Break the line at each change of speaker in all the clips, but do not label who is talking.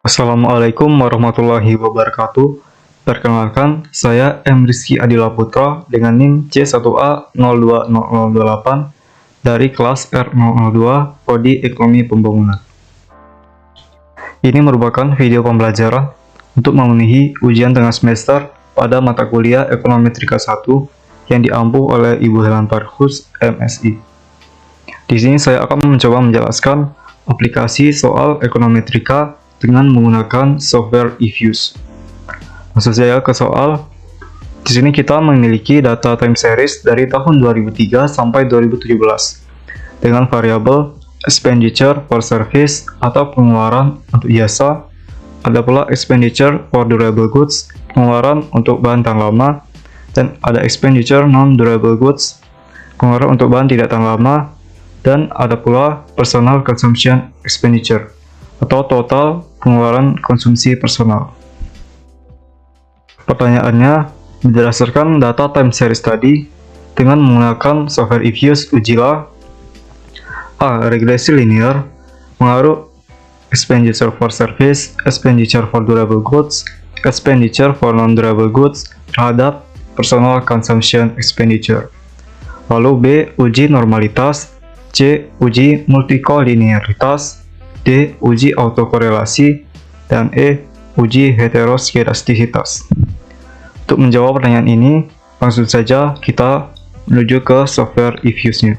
Assalamualaikum warahmatullahi wabarakatuh. Perkenalkan, saya M. Rizky Adila Putra dengan NIM C1A020028 dari kelas R002 Prodi Ekonomi Pembangunan. Ini merupakan video pembelajaran untuk memenuhi ujian tengah semester pada mata kuliah Ekonometrika 1 yang diampu oleh Ibu Helen Parkhus, MSI. Di sini saya akan mencoba menjelaskan aplikasi soal Ekonometrika dengan menggunakan software eFuse. Maksud saya ke soal, di sini kita memiliki data time series dari tahun 2003 sampai 2017 dengan variabel expenditure for service atau pengeluaran untuk jasa, ada pula expenditure for durable goods, pengeluaran untuk bahan tahan lama, dan ada expenditure non-durable goods, pengeluaran untuk bahan tidak tahan lama, dan ada pula personal consumption expenditure atau total pengeluaran konsumsi personal. Pertanyaannya, berdasarkan data time series tadi, dengan menggunakan software eFuse, ujilah A. Regresi linear, pengaruh expenditure for service, expenditure for durable goods, expenditure for non-durable goods terhadap personal consumption expenditure. Lalu B. Uji normalitas, C. Uji multikolinearitas, D. Uji autokorelasi, dan E. Uji heteroskedastisitas. Untuk menjawab pertanyaan ini, langsung saja kita menuju ke software eFuse-nya.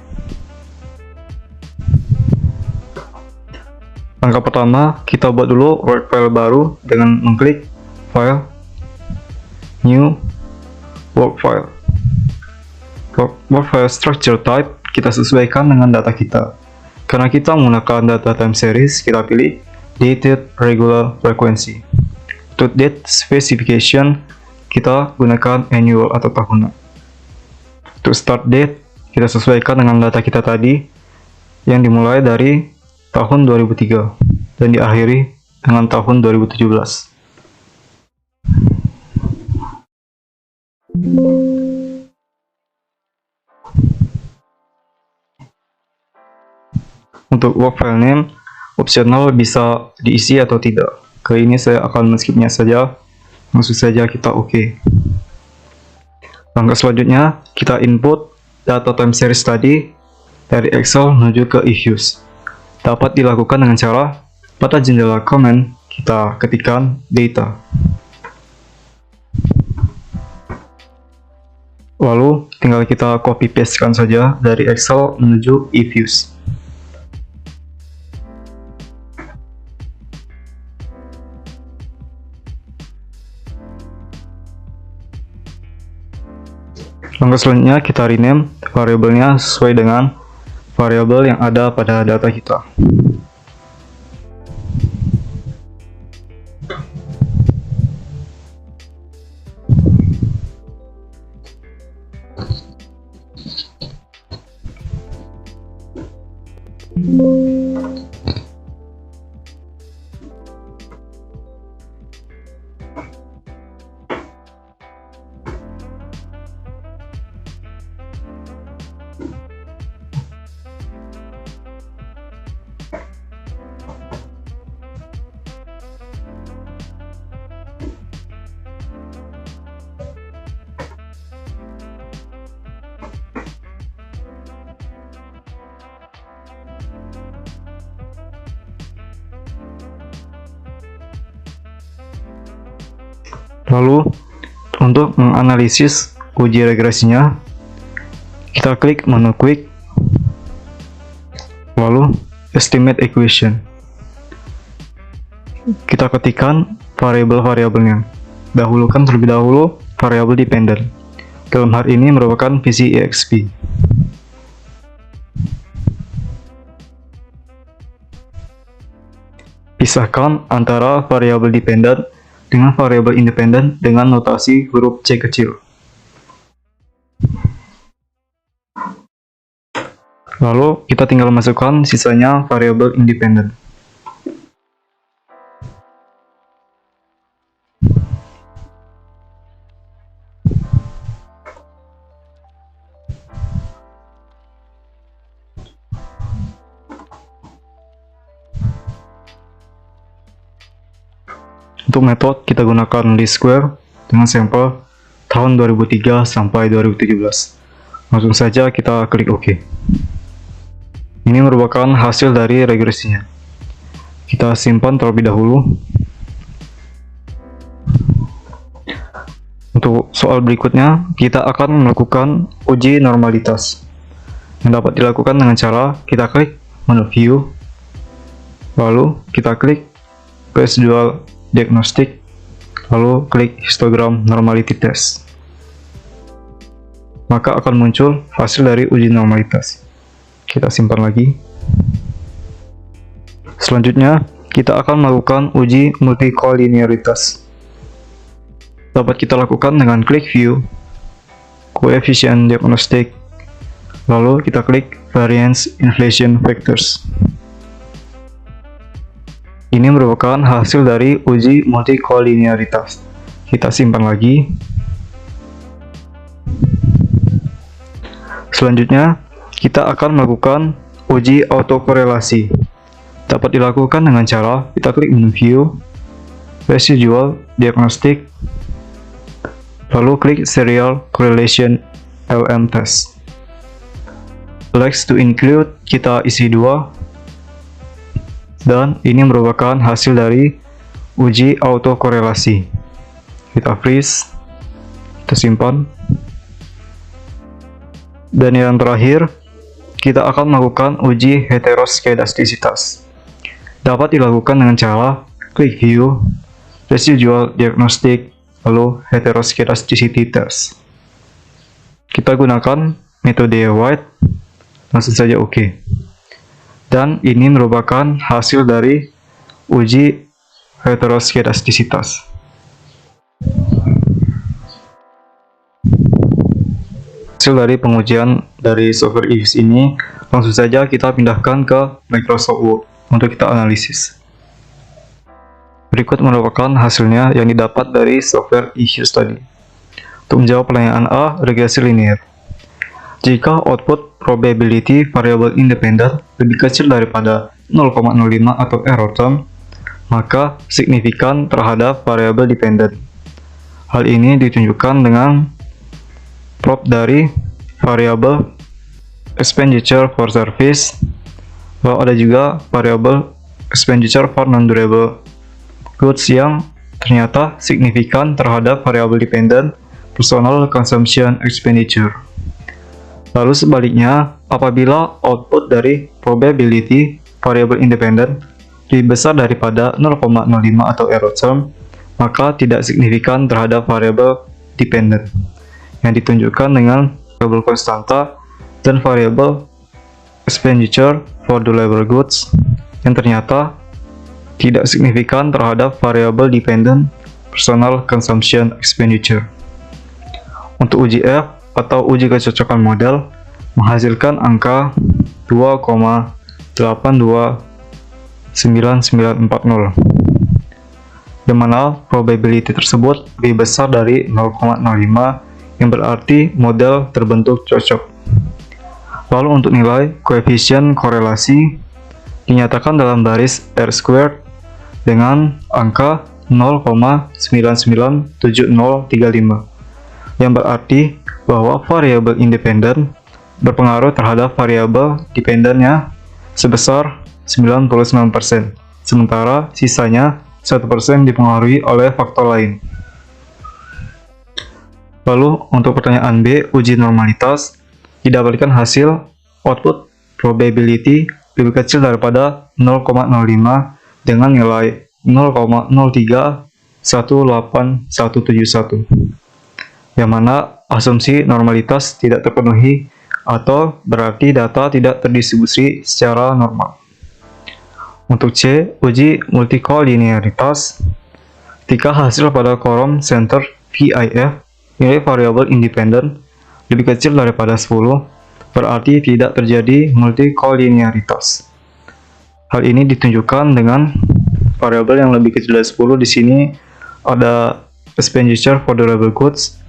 Langkah pertama, kita buat dulu work file baru dengan mengklik File, New, Work File. Work file structure type kita sesuaikan dengan data kita. Karena kita menggunakan data time series, kita pilih dated regular frequency. Untuk date specification, kita gunakan annual atau tahunan. Untuk start date, kita sesuaikan dengan data kita tadi yang dimulai dari tahun 2003 dan diakhiri dengan tahun 2017. Untuk work file name, opsional bisa diisi atau tidak. Kali ini saya akan men-skipnya saja, langsung saja kita OK. Langkah selanjutnya, kita input data time series tadi dari Excel menuju ke eFuse. Dapat dilakukan dengan cara pada jendela command kita ketikkan data. Lalu tinggal kita copy pastekan saja dari Excel menuju eFuse. Langkah selanjutnya kita rename variabelnya sesuai dengan variabel yang ada pada data kita. Lalu, untuk menganalisis uji regresinya, kita klik menu Quick, lalu Estimate Equation. Kita ketikkan variabel-variabelnya. Dahulukan terlebih dahulu variabel dependent. Dalam hal ini merupakan VCEXP. Pisahkan antara variabel dependent dengan variabel independent dengan notasi huruf C kecil. Lalu kita tinggal masukkan sisanya variabel independent. Untuk metode kita gunakan least square dengan sampel tahun 2003 sampai 2017. Langsung saja kita klik OK. Ini merupakan hasil dari regresinya. Kita simpan terlebih dahulu. Untuk soal berikutnya, kita akan melakukan uji normalitas yang dapat dilakukan dengan cara kita klik menu view, lalu kita klik residual diagnostic, lalu klik histogram normality test. Maka akan muncul hasil dari uji normalitas. Kita simpan lagi. Selanjutnya, kita akan melakukan uji multikolinearitas. Dapat kita lakukan dengan klik view, coefficient diagnostic, lalu kita klik variance inflation factors. Ini merupakan hasil dari uji multikolinearitas. Kita simpan lagi. Selanjutnya, kita akan melakukan uji autokorelasi. Dapat dilakukan dengan cara kita klik menu view, residual diagnostic, lalu klik serial correlation LM test. Select to include kita isi 2, dan ini merupakan hasil dari uji autokorelasi. Kita freeze, kita simpan. Dan yang terakhir, kita akan melakukan uji heteroskedastisitas. Dapat dilakukan dengan cara klik view, residual diagnostic, lalu heteroskedasticity test. Kita gunakan metode White, langsung saja OK. Dan ini merupakan hasil dari uji heteroskedastisitas. Hasil dari pengujian dari software EVIS ini, langsung saja kita pindahkan ke Microsoft Word untuk kita analisis. Berikut merupakan hasilnya yang didapat dari software EVIS tadi. Untuk menjawab pertanyaan A, regresi linear. Jika output probability variable independent lebih kecil daripada 0,05 atau error term, maka signifikan terhadap variable dependent. Hal ini ditunjukkan dengan prop dari variable expenditure for service, lalu ada juga variable expenditure for non-durable goods yang ternyata signifikan terhadap variable dependent personal consumption expenditure. Lalu sebaliknya, apabila output dari probability variable independent lebih besar daripada 0,05 atau error term, maka tidak signifikan terhadap variable dependent, yang ditunjukkan dengan variable konstanta dan variable expenditure for durable goods yang ternyata tidak signifikan terhadap variable dependent personal consumption expenditure. Untuk uji F atau uji kecocokan model menghasilkan angka 2,829940, di mana probability tersebut lebih besar dari 0,05, yang berarti model terbentuk cocok. Lalu untuk nilai koefisien korelasi dinyatakan dalam baris R² dengan angka 0,997035, yang berarti bahwa variabel independen berpengaruh terhadap variabel dependennya sebesar 99%, sementara sisanya 1% dipengaruhi oleh faktor lain. Lalu untuk pertanyaan B, uji normalitas, didapatkan hasil output probability lebih kecil daripada 0,05 dengan nilai 0,031871, yang mana asumsi normalitas tidak terpenuhi atau berarti data tidak terdistribusi secara normal. Untuk C, uji multikolinearitas, ketika hasil pada kolom center VIF nilai variabel independen lebih kecil daripada 10, berarti tidak terjadi multikolinearitas. Hal ini ditunjukkan dengan variabel yang lebih kecil dari 10. Di sini ada expenditure for durable goods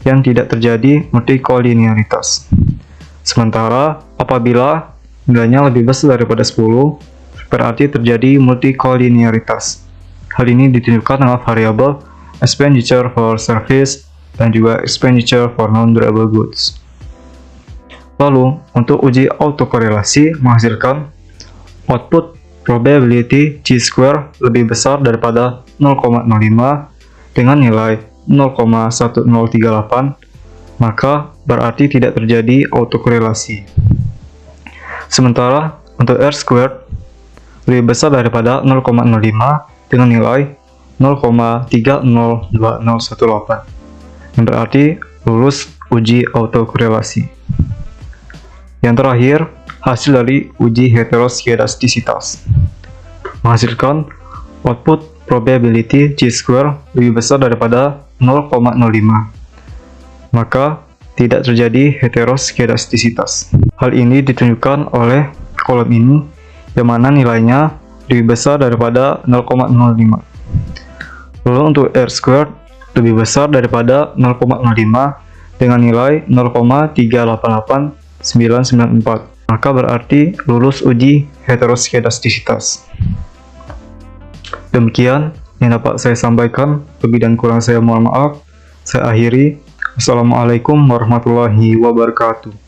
yang tidak terjadi multikolinearitas. Sementara apabila nilainya lebih besar daripada 10, berarti terjadi multikolinearitas. Hal ini ditunjukkan dengan variabel expenditure for service dan juga expenditure for non-durable goods. Lalu, untuk uji autokorelasi menghasilkan output probability chi-square lebih besar daripada 0,05 dengan nilai 0,1038, maka berarti tidak terjadi autokorelasi. Sementara untuk R-squared lebih besar daripada 0,05 dengan nilai 0,302018, yang berarti lulus uji autokorelasi. Yang terakhir, hasil dari uji heteroskedastisitas menghasilkan output probability chi-square lebih besar daripada 0,05, maka tidak terjadi heteroskedastisitas. Hal ini ditunjukkan oleh kolom ini, yang mana nilainya lebih besar daripada 0,05. Lalu untuk R-squared lebih besar daripada 0,05 dengan nilai 0,388994, maka berarti lulus uji heteroskedastisitas. Demikian yang dapat saya sampaikan, lebih dan kurang saya mohon maaf. Saya akhiri. Assalamualaikum warahmatullahi wabarakatuh.